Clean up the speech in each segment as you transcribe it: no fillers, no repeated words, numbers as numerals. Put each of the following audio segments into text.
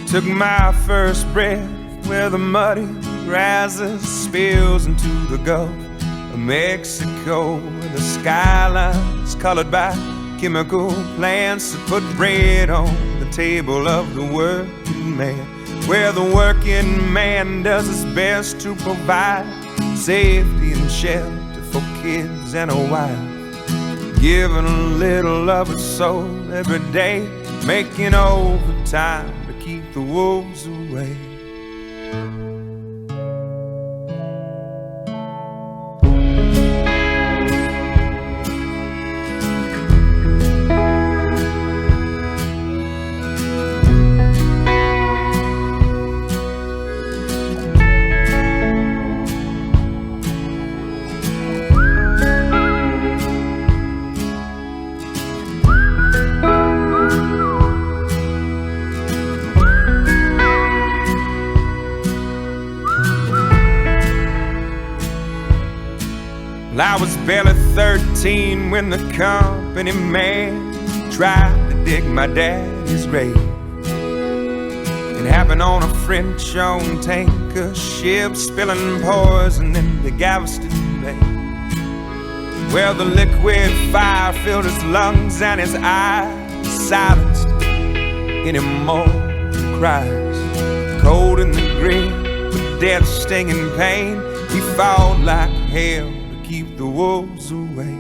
Took my first breath where the muddy rises, spills into the Gulf of Mexico, where the skyline's colored by chemical plants that put bread on the table of the working man, where the working man does his best to provide safety and shelter for kids and a wife, giving a little of his soul every day, making overtime to keep the wolves away. I was barely 13 when the company man tried to dig my daddy's grave. It happened on a French-owned tanker ship, spilling poison into Galveston Bay, where the liquid fire filled his lungs and his eyes silenced any more cries. Cold in the grave with death's stinging pain, he fought like hell to keep the wolves away.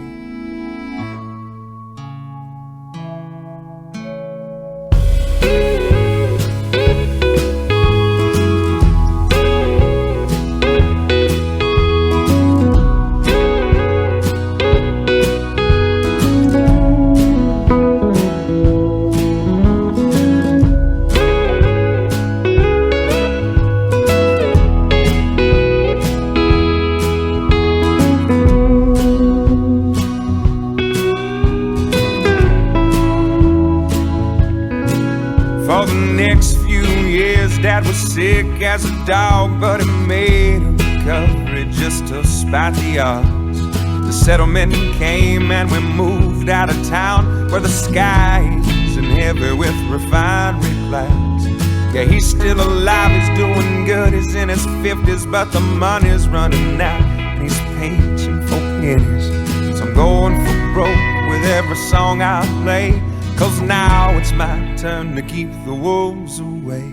For the next few years, Dad was sick as a dog, but he made a recovery just to spite the odds. The settlement came and we moved out of town, where the sky isn't heavy with refinery clouds. Yeah, he's still alive, he's doing good, he's in his 50s, but the money's running out and he's pinching for pennies. So I'm going for broke with every song I play, 'cause now it's my turn to keep the wolves away.